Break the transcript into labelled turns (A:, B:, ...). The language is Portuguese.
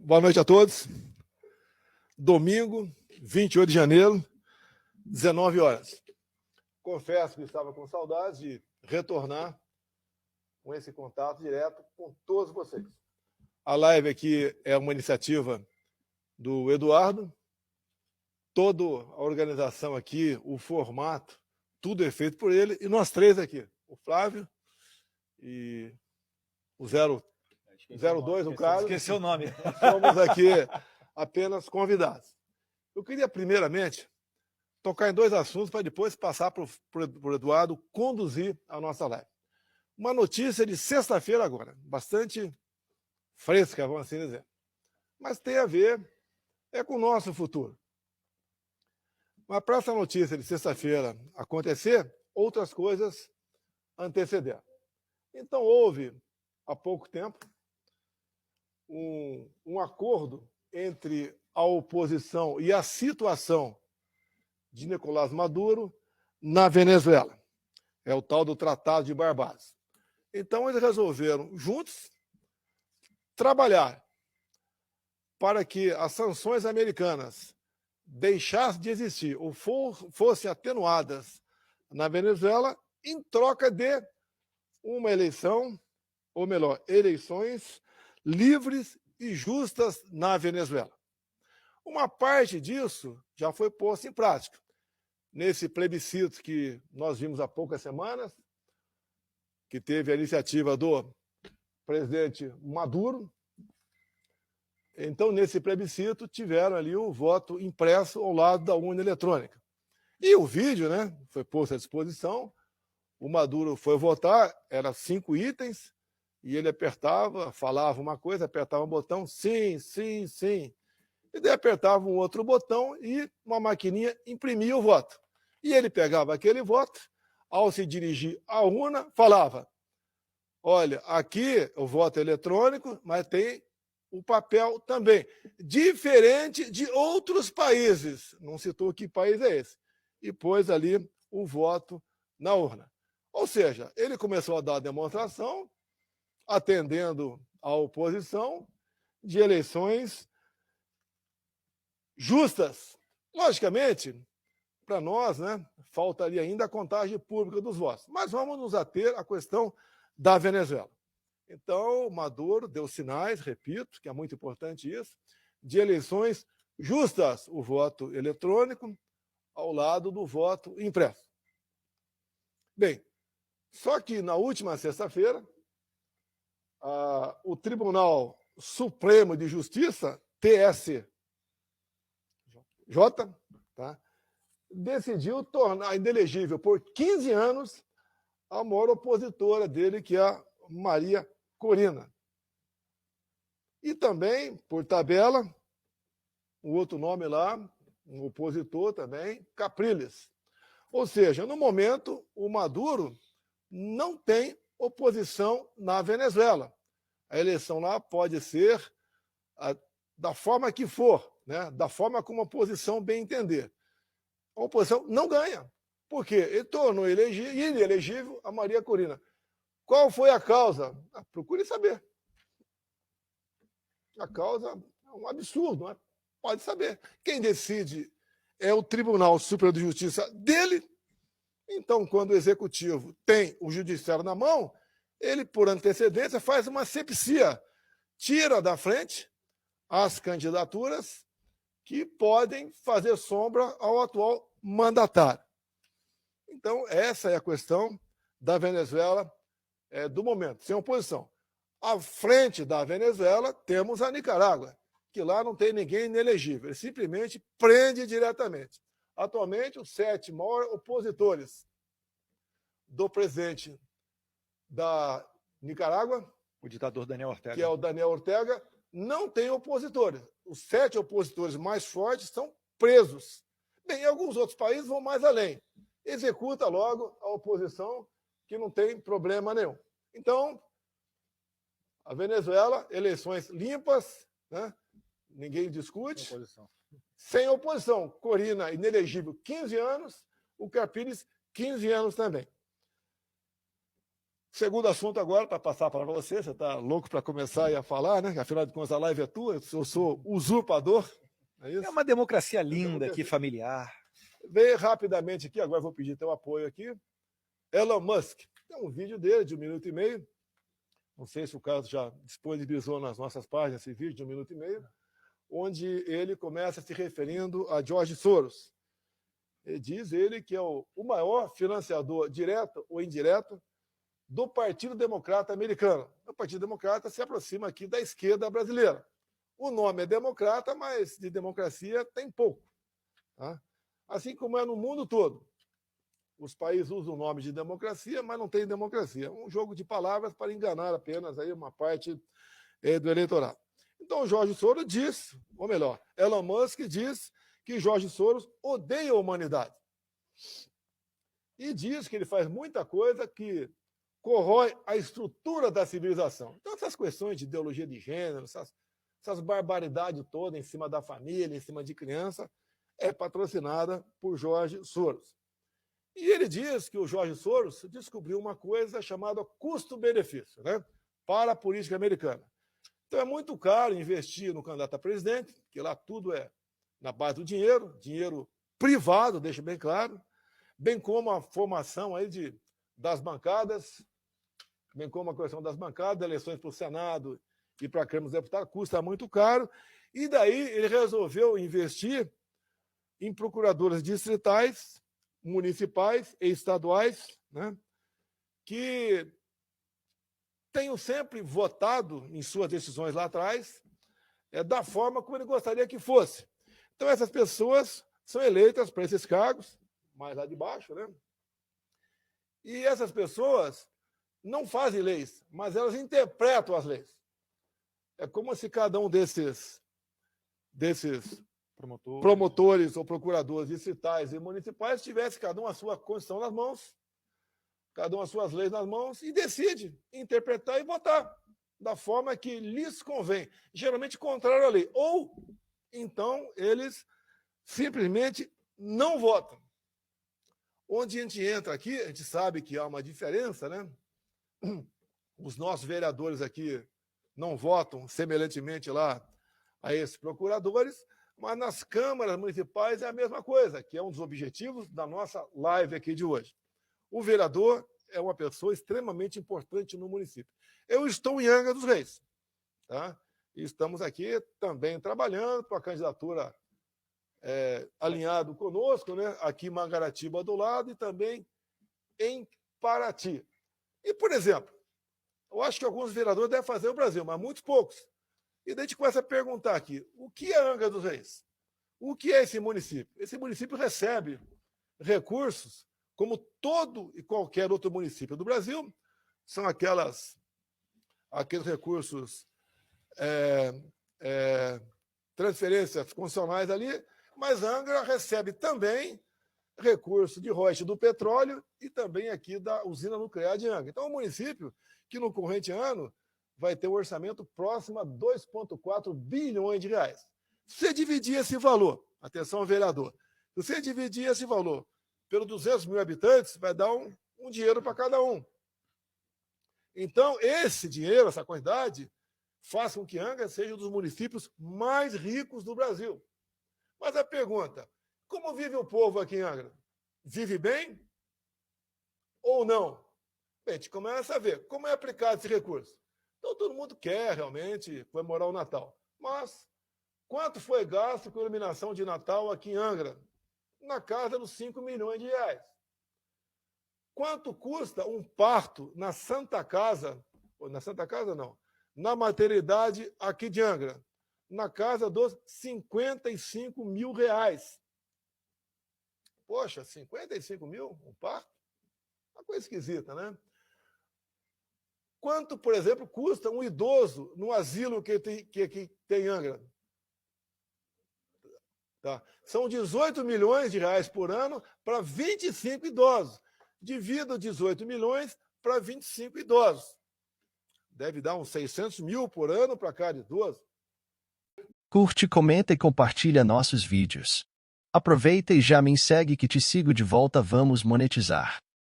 A: Boa noite a todos. Domingo, 28 de janeiro, 19 horas. Confesso que estava com saudades de retornar com esse contato direto com todos vocês. A live aqui é uma iniciativa do Eduardo. Toda a organização aqui, o formato, tudo é feito por ele. E nós três aqui, o Flávio e o 02, o Carlos.
B: Esqueceu o nome.
A: Somos aqui apenas convidados. Eu queria, primeiramente, tocar em dois assuntos para depois passar para o Eduardo conduzir a nossa live. Uma notícia de sexta-feira agora, bastante fresca, vamos assim dizer. Mas tem a ver com o nosso futuro. Mas para essa notícia de sexta-feira acontecer, outras coisas antecederam. Então, houve, há pouco tempo, um acordo entre a oposição e a situação de Nicolás Maduro na Venezuela. É o tal do Tratado de Barbados. Então, eles resolveram, juntos, trabalhar para que as sanções americanas deixassem de existir ou fossem atenuadas na Venezuela em troca de uma eleição, ou melhor, eleições livres e justas na Venezuela. Uma parte disso já foi posta em prática. Nesse plebiscito que nós vimos há poucas semanas, que teve a iniciativa do presidente Maduro. Então, nesse plebiscito, tiveram ali o voto impresso ao lado da urna eletrônica. E o vídeo, né, foi posto à disposição. O Maduro foi votar, eram 5 itens, e ele apertava, falava uma coisa, apertava um botão, sim, sim, sim. E daí apertava um outro botão e uma maquininha imprimia o voto. E ele pegava aquele voto, ao se dirigir à urna, falava, olha, aqui o voto é eletrônico, mas tem o papel também. Diferente de outros países. Não citou que país é esse. E pôs ali o voto na urna. Ou seja, ele começou a dar a demonstração, atendendo à oposição, de eleições justas. Logicamente, para nós, né, faltaria ainda a contagem pública dos votos. Mas vamos nos ater à questão da Venezuela. Então, Maduro deu sinais, repito, que é muito importante isso, de eleições justas, o voto eletrônico ao lado do voto impresso. Bem, só que na última sexta-feira, o Tribunal Supremo de Justiça, TSJ, tá, decidiu tornar inelegível por 15 anos a maior opositora dele, que é a Maria Corina. E também, por tabela, um outro nome lá, um opositor também, Capriles. Ou seja, no momento, o Maduro não tem oposição na Venezuela. A eleição lá pode ser da forma que for, né? Da forma como a oposição bem entender. A oposição não ganha. Por quê? Ele tornou inelegível a Maria Corina. Qual foi a causa? Procure saber. A causa é um absurdo, né? Pode saber. Quem decide é o Tribunal Superior de Justiça dele. Então, quando o Executivo tem o Judiciário na mão, ele, por antecedência, faz uma asepsia. Tira da frente as candidaturas que podem fazer sombra ao atual mandatário. Então, essa é a questão da Venezuela do momento, sem oposição. À frente da Venezuela, temos a Nicarágua, que lá não tem ninguém inelegível, ele simplesmente prende diretamente. Atualmente, os 7 maiores opositores do presidente da Nicarágua,
B: O ditador Daniel Ortega.
A: que é o Daniel Ortega, não tem opositores. Os 7 opositores mais fortes estão presos. Bem, em alguns outros países vão mais além. Executa logo a oposição, que não tem problema nenhum. Então, a Venezuela, eleições limpas, né? Ninguém discute. Sem oposição. Corina, inelegível, 15 anos. O Capriles, 15 anos também. Segundo assunto agora, para passar a palavra para você está louco para começar a falar, né? Afinal de contas, a live é tua, eu sou usurpador. É isso?
B: É uma democracia linda aqui, familiar.
A: Vem rapidamente aqui, agora vou pedir teu apoio aqui. Elon Musk, tem um vídeo dele de 1 minuto e meio. Não sei se o Carlos já disponibilizou nas nossas páginas esse vídeo de 1 minuto e meio, onde ele começa se referindo a George Soros. Ele diz que é o maior financiador direto ou indireto do Partido Democrata americano. O Partido Democrata se aproxima aqui da esquerda brasileira. O nome é democrata, mas de democracia tem pouco. Tá? Assim como é no mundo todo. Os países usam o nome de democracia, mas não tem democracia. É um jogo de palavras para enganar apenas aí uma parte do eleitorado. Então, Jorge Soros diz, ou melhor, Elon Musk diz que Jorge Soros odeia a humanidade. E diz que ele faz muita coisa que corrói a estrutura da civilização. Então, essas questões de ideologia de gênero, essas barbaridades todas em cima da família, em cima de criança, é patrocinada por Jorge Soros. E ele diz que o Jorge Soros descobriu uma coisa chamada custo-benefício, né, para a política americana. Então é muito caro investir no candidato a presidente, porque lá tudo é na base do dinheiro privado, deixa bem claro, bem como a formação aí das bancadas, bem como a questão das bancadas, eleições para o Senado e para a Câmara dos Deputados, custa muito caro. E daí ele resolveu investir em procuradoras distritais, municipais e estaduais, né, que tenham sempre votado em suas decisões lá atrás da forma como ele gostaria que fosse. Então, essas pessoas são eleitas para esses cargos, mais lá de baixo, né? E essas pessoas não fazem leis, mas elas interpretam as leis. É como se cada um desses promotores ou procuradores distritais e municipais tivesse cada um a sua Constituição nas mãos, cada um as suas leis nas mãos e decide interpretar e votar da forma que lhes convém, geralmente contrário à lei. Ou, então, eles simplesmente não votam. Onde a gente entra aqui, a gente sabe que há uma diferença, né? Os nossos vereadores aqui não votam semelhantemente lá a esses procuradores, mas nas câmaras municipais é a mesma coisa, que é um dos objetivos da nossa live aqui de hoje. O vereador é uma pessoa extremamente importante no município. Eu estou em Angra dos Reis, tá? E estamos aqui também trabalhando para a candidatura alinhado conosco, né? Aqui em Mangaratiba do lado e também em Paraty. E, por exemplo, eu acho que alguns vereadores devem fazer o Brasil, mas muitos poucos. E daí a gente começa a perguntar aqui, o que é Angra dos Reis? O que é esse município? Esse município recebe recursos como todo e qualquer outro município do Brasil. São aqueles recursos, transferências funcionais ali, mas Angra recebe também recurso de royalties do petróleo e também aqui da usina nuclear de Angra. Então, é um município que no corrente ano vai ter um orçamento próximo a 2,4 bilhões de reais. Se você dividir esse valor, atenção vereador, se você dividir esse valor pelos 200 mil habitantes, vai dar um dinheiro para cada um. Então, esse dinheiro, essa quantidade, faz com que Angra seja um dos municípios mais ricos do Brasil. Mas a pergunta, como vive o povo aqui em Angra? Vive bem ou não? Bem, a gente começa a ver como é aplicado esse recurso. Então, todo mundo quer realmente comemorar o Natal. Mas quanto foi gasto com a iluminação de Natal aqui em Angra? Na casa dos 5 milhões de reais. Quanto custa um parto na Santa Casa? Na Santa Casa, não. Na maternidade aqui de Angra? Na casa dos 55 mil reais. Poxa, 55 mil? Um parto? Uma coisa esquisita, né? Quanto, por exemplo, custa um idoso no asilo que tem Angra? Tá. São 18 milhões de reais por ano para 25 idosos. Divida 18 milhões para 25 idosos. Deve dar uns 600 mil por ano para cada idoso.
C: Curte, comenta e compartilha nossos vídeos. Aproveita e já me segue que te sigo de volta, vamos monetizar.